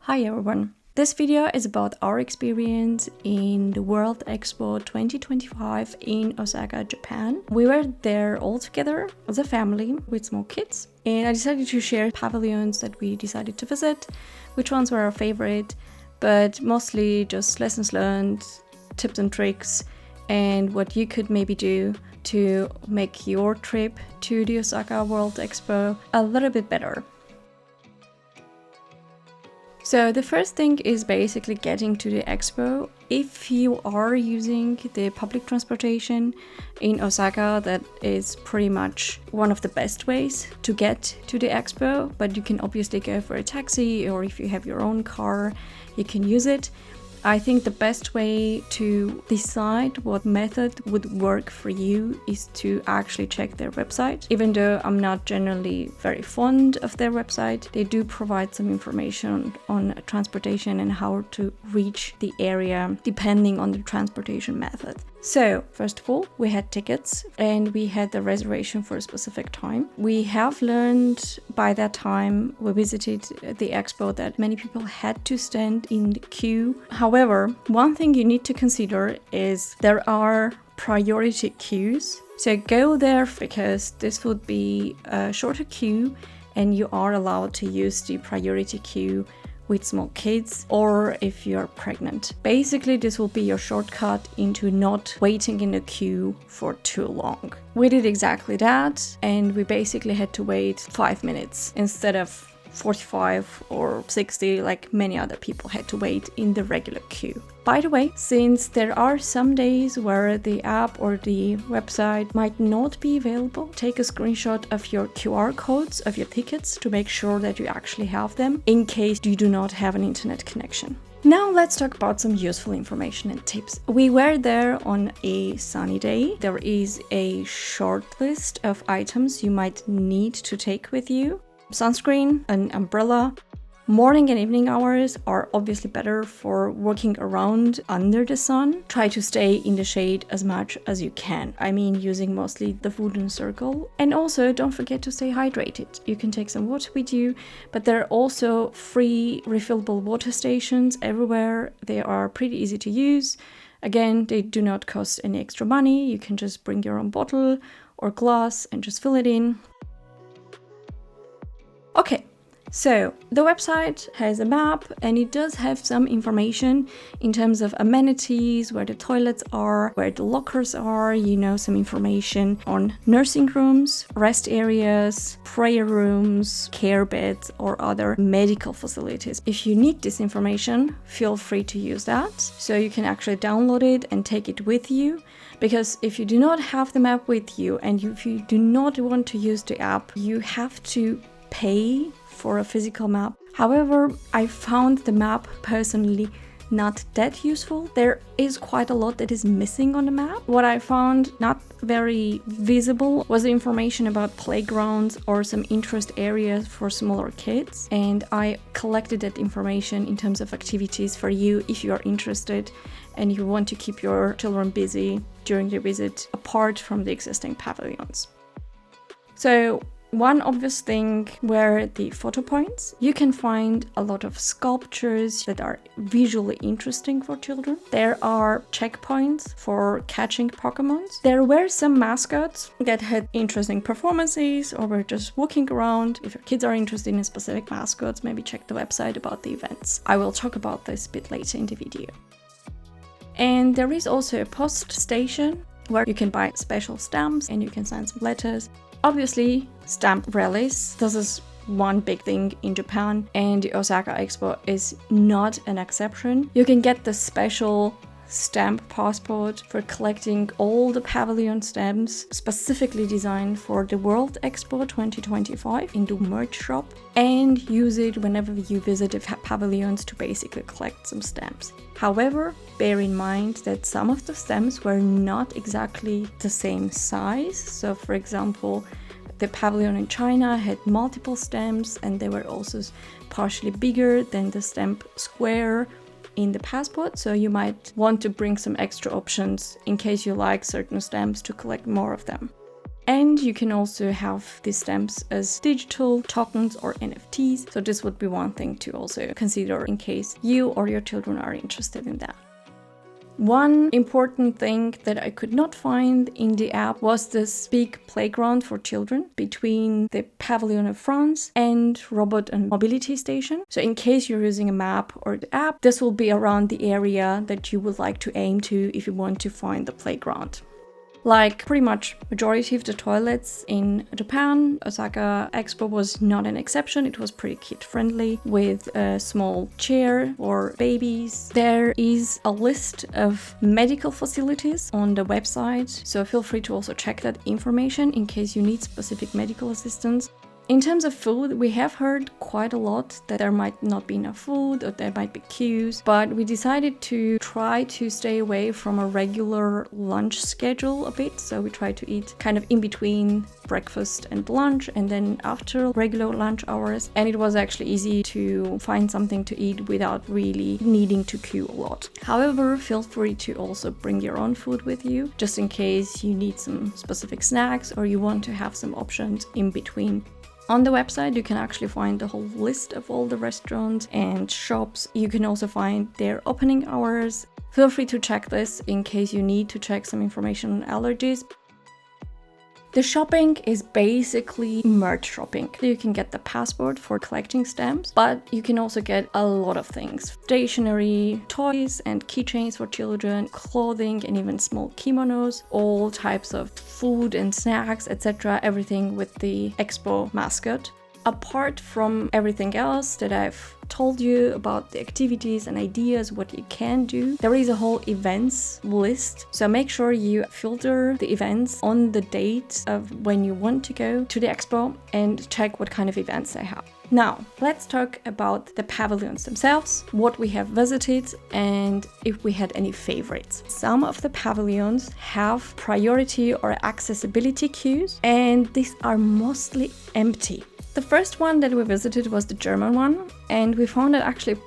Hi everyone! This video is about our experience in the World Expo 2025 in Osaka, Japan. We were there all together as a family with small kids, and I decided to share pavilions that we decided to visit, which ones were our favorite, but mostly just lessons learned, tips and tricks, and what you could maybe do to make your trip to the Osaka World Expo a little bit better. So the first thing is basically getting to the expo. If you are using the public transportation in Osaka, that is pretty much one of the best ways to get to the expo, but you can obviously go for a taxi, or if you have your own car, you can use it. I think the best way to decide what method would work for you is to actually check their website. Even though I'm not generally very fond of their website, they do provide some information on transportation and how to reach the area depending on the transportation method. So, first of all, we had tickets and we had the reservation for a specific time. We have learned by that time we visited the expo that many people had to stand in the queue. However, one thing you need to consider is there are priority queues. So go there because this would be a shorter queue and you are allowed to use the priority queue with small kids or if you're pregnant. Basically, this will be your shortcut into not waiting in a queue for too long. We did exactly that, and we basically had to wait 5 minutes instead of 45 or 60 like many other people had to wait in the regular queue. By the way, since there are some days where the app or the website might not be available, take a screenshot of your QR codes of your tickets to make sure that you actually have them in case you do not have an internet connection. Now let's talk about some useful information and tips. We were there on a sunny day. There is a short list of items you might need to take with you. Sunscreen, an umbrella. Morning and evening hours are obviously better for walking around under the sun. Try to stay in the shade as much as you can. I mean, using mostly the wooden circle. And also, don't forget to stay hydrated. You can take some water with you, but there are also free refillable water stations everywhere. They are pretty easy to use. Again, they do not cost any extra money. You can just bring your own bottle or glass and just fill it in. Okay, so the website has a map and it does have some information in terms of amenities, where the toilets are, where the lockers are, some information on nursing rooms, rest areas, prayer rooms, care beds, or other medical facilities. If you need this information, feel free to use that. So you can actually download it and take it with you. Because if you do not have the map with you and if you do not want to use the app, you have to pay for a physical map. However, I found the map personally not that useful. There is quite a lot that is missing on the map. What I found not very visible was the information about playgrounds or some interest areas for smaller kids. And I collected that information in terms of activities for you if you are interested and you want to keep your children busy during your visit apart from the existing pavilions. So, one obvious thing were the photo points. You can find a lot of sculptures that are visually interesting for children. There are checkpoints for catching Pokemons. There were some mascots that had interesting performances or were just walking around. If your kids are interested in specific mascots, maybe check the website about the events. I will talk about this a bit later in the video. And there is also a post station where you can buy special stamps and you can send some letters. Obviously, stamp rallies. This is one big thing in Japan, and the Osaka Expo is not an exception. You can get the special stamp passport for collecting all the pavilion stamps specifically designed for the World Expo 2025 in the merch shop, and use it whenever you visit the pavilions to basically collect some stamps. However, bear in mind that some of the stamps were not exactly the same size. So for example, the pavilion in China had multiple stamps and they were also partially bigger than the stamp square in the passport, so you might want to bring some extra options in case you like certain stamps to collect more of them. And you can also have these stamps as digital tokens or NFTs. So this would be one thing to also consider in case you or your children are interested in that. One important thing that I could not find in the app was this big playground for children between the Pavilion of France and Robot and Mobility Station. So in case you're using a map or the app, this will be around the area that you would like to aim to if you want to find the playground. Like pretty much majority of the toilets in Japan, Osaka Expo was not an exception. It was pretty kid-friendly with a small chair for babies. There is a list of medical facilities on the website, so feel free to also check that information in case you need specific medical assistance. In terms of food, we have heard quite a lot that there might not be enough food or there might be queues, but we decided to try to stay away from a regular lunch schedule a bit. So we try to eat kind of in between breakfast and lunch and then after regular lunch hours. And it was actually easy to find something to eat without really needing to queue a lot. However, feel free to also bring your own food with you, just in case you need some specific snacks or you want to have some options in between. On the website, you can actually find the whole list of all the restaurants and shops. You can also find their opening hours. Feel free to check this in case you need to check some information on allergies. The shopping is basically merch shopping. You can get the passport for collecting stamps, but you can also get a lot of things. Stationery, toys and keychains for children, clothing and even small kimonos, all types of food and snacks, etc. Everything with the Expo mascot. Apart from everything else that I've told you about the activities and ideas, what you can do, there is a whole events list. So make sure you filter the events on the date of when you want to go to the expo and check what kind of events they have. Now, let's talk about the pavilions themselves, what we have visited, and if we had any favorites. Some of the pavilions have priority or accessibility queues, and these are mostly empty. The first one that we visited was the German one, and we found it actually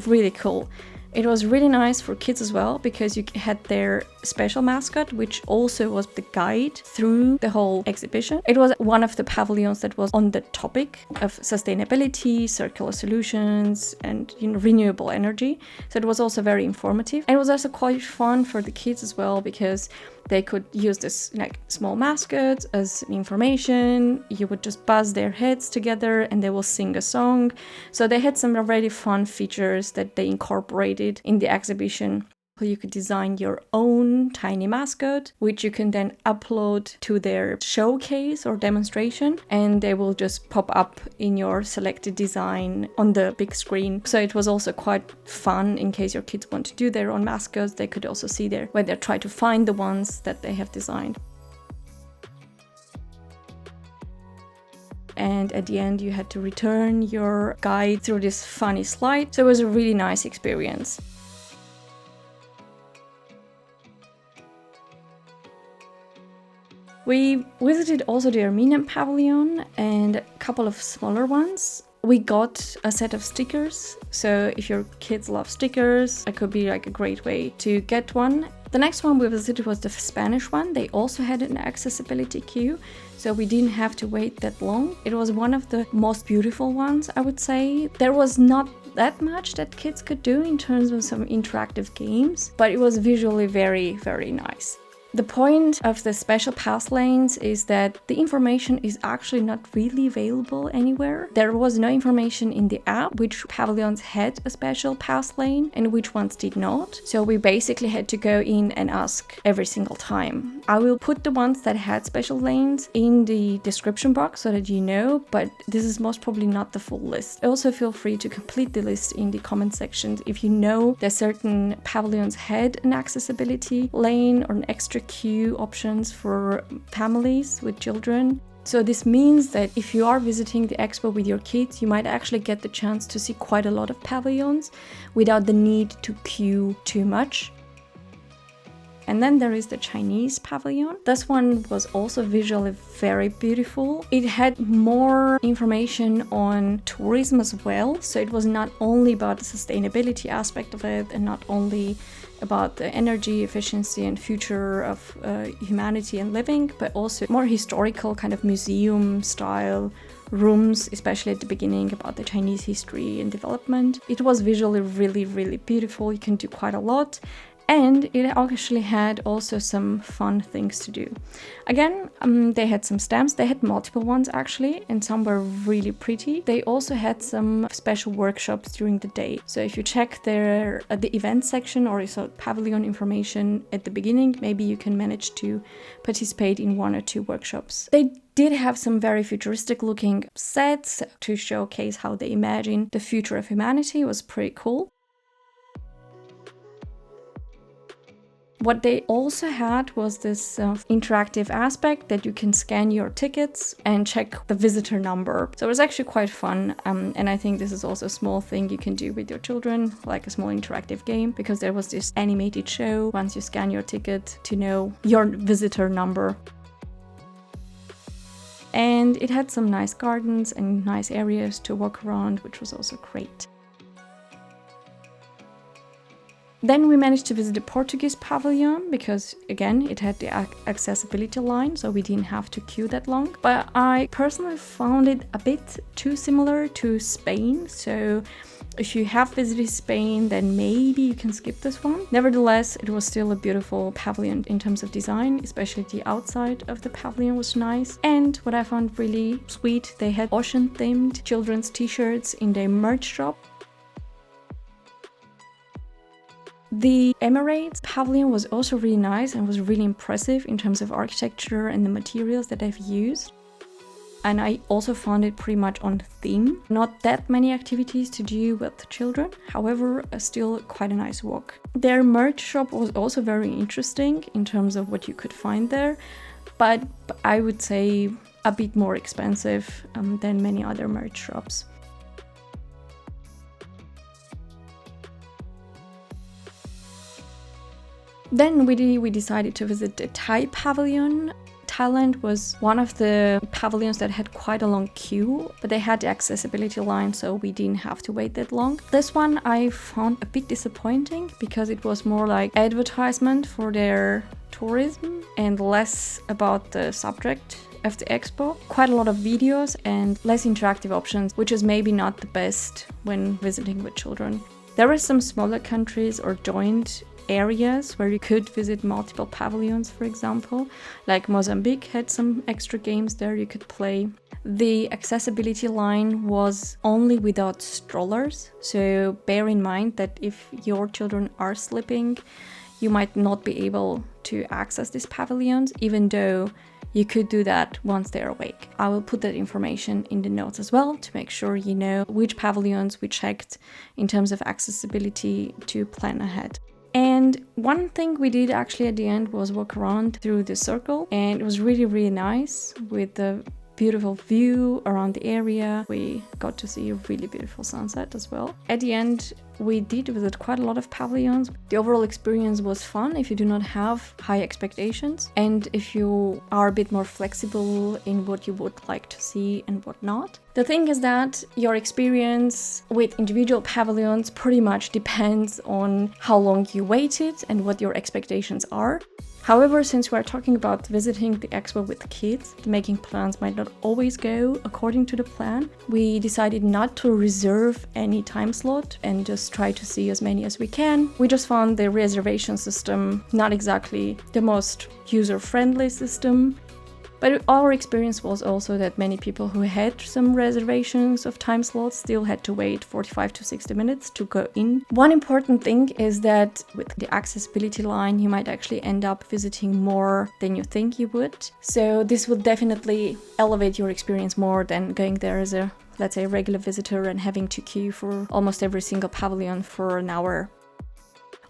really cool. It was really nice for kids as well because you had their special mascot, which also was the guide through the whole exhibition. It was one of the pavilions that was on the topic of sustainability, circular solutions, and renewable energy. So it was also very informative. And it was also quite fun for the kids as well because they could use this like small mascot as information. You would just buzz their heads together and they will sing a song. So they had some already fun features that they incorporated in the exhibition. You could design your own tiny mascot, which you can then upload to their showcase or demonstration, and they will just pop up in your selected design on the big screen. So it was also quite fun in case your kids want to do their own mascots. They could also see there where they try to find the ones that they have designed. And at the end, you had to return your guide through this funny slide. So it was a really nice experience. We visited also the Armenian pavilion and a couple of smaller ones. We got a set of stickers, so if your kids love stickers, it could be like a great way to get one. The next one we visited was the Spanish one. They also had an accessibility queue, so we didn't have to wait that long. It was one of the most beautiful ones, I would say. There was not that much that kids could do in terms of some interactive games, but it was visually very, very nice. The point of the special pass lanes is that the information is actually not really available anywhere. There was no information in the app which pavilions had a special pass lane and which ones did not. So we basically had to go in and ask every single time. I will put the ones that had special lanes in the description box so that you know, but this is most probably not the full list. Also feel free to complete the list in the comment section if you know that certain pavilions had an accessibility lane or an extra queue options for families with children. So this means that if you are visiting the expo with your kids, you might actually get the chance to see quite a lot of pavilions without the need to queue too much. And then there is the Chinese pavilion. This one was also visually very beautiful. It had more information on tourism as well. So it was not only about the sustainability aspect of it and not only about the energy efficiency and future of humanity and living, but also more historical kind of museum style rooms, especially at the beginning, about the Chinese history and development. It was visually really, really beautiful. You can do quite a lot. And it actually had also some fun things to do. Again, they had some stamps. They had multiple ones actually, and some were really pretty. They also had some special workshops during the day. So if you check their the event section or you saw pavilion information at the beginning, maybe you can manage to participate in 1 or 2 workshops. They did have some very futuristic looking sets to showcase how they imagine the future of humanity. It was pretty cool. What they also had was this interactive aspect that you can scan your tickets and check the visitor number. So it was actually quite fun. And I think this is also a small thing you can do with your children, like a small interactive game, because there was this animated show once you scan your ticket to know your visitor number. And it had some nice gardens and nice areas to walk around, which was also great. Then we managed to visit the Portuguese pavilion because, again, it had the accessibility line, so we didn't have to queue that long. But I personally found it a bit too similar to Spain, so if you have visited Spain, then maybe you can skip this one. Nevertheless, it was still a beautiful pavilion in terms of design, especially the outside of the pavilion was nice. And what I found really sweet, they had ocean-themed children's t-shirts in their merch shop. The Emirates pavilion was also really nice and was really impressive in terms of architecture and the materials that they've used. And I also found it pretty much on theme. Not that many activities to do with children, however, still quite a nice walk. Their merch shop was also very interesting in terms of what you could find there, but I would say a bit more expensive than many other merch shops. Then we decided to visit the Thai pavilion. Thailand was one of the pavilions that had quite a long queue, but they had the accessibility line, so we didn't have to wait that long. This one I found a bit disappointing because it was more like advertisement for their tourism and less about the subject of the expo. Quite a lot of videos and less interactive options, which is maybe not the best when visiting with children. There were some smaller countries or joint areas where you could visit multiple pavilions, for example, like Mozambique had some extra games there you could play. The accessibility line was only without strollers, so bear in mind that if your children are sleeping, you might not be able to access these pavilions, even though you could do that once they're awake. I will put that information in the notes as well to make sure you know which pavilions we checked in terms of accessibility to plan ahead. And one thing we did actually at the end was walk around through the circle, and it was really, really nice with the beautiful view around the area. We got to see a really beautiful sunset as well. At the end, we did visit quite a lot of pavilions. The overall experience was fun if you do not have high expectations and if you are a bit more flexible in what you would like to see and what not. The thing is that your experience with individual pavilions pretty much depends on how long you waited and what your expectations are. However, since we're talking about visiting the expo with kids, the making plans might not always go according to the plan. We decided not to reserve any time slot and just try to see as many as we can. We just found the reservation system not exactly the most user-friendly system. But our experience was also that many people who had some reservations of time slots still had to wait 45 to 60 minutes to go in. One important thing is that with the accessibility line, you might actually end up visiting more than you think you would. So this will definitely elevate your experience more than going there as a, let's say, regular visitor and having to queue for almost every single pavilion for an hour.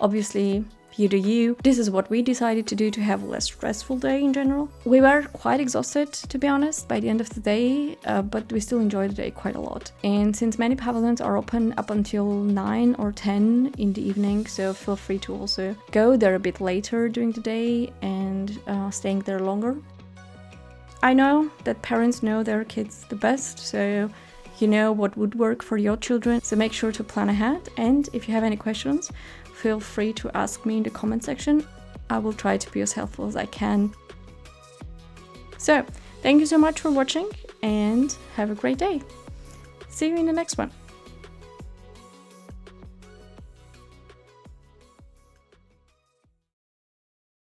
Obviously, You do you. This is what we decided to do to have a less stressful day in general. We were quite exhausted, to be honest, by the end of the day, but we still enjoyed the day quite a lot. And since many pavilions are open up until 9 or 10 in the evening, so feel free to also go there a bit later during the day and staying there longer. I know that parents know their kids the best, so you know what would work for your children, so make sure to plan ahead. And if you have any questions, feel free to ask me in the comment section. I will try to be as helpful as I can. So, thank you so much for watching and have a great day. See you in the next one.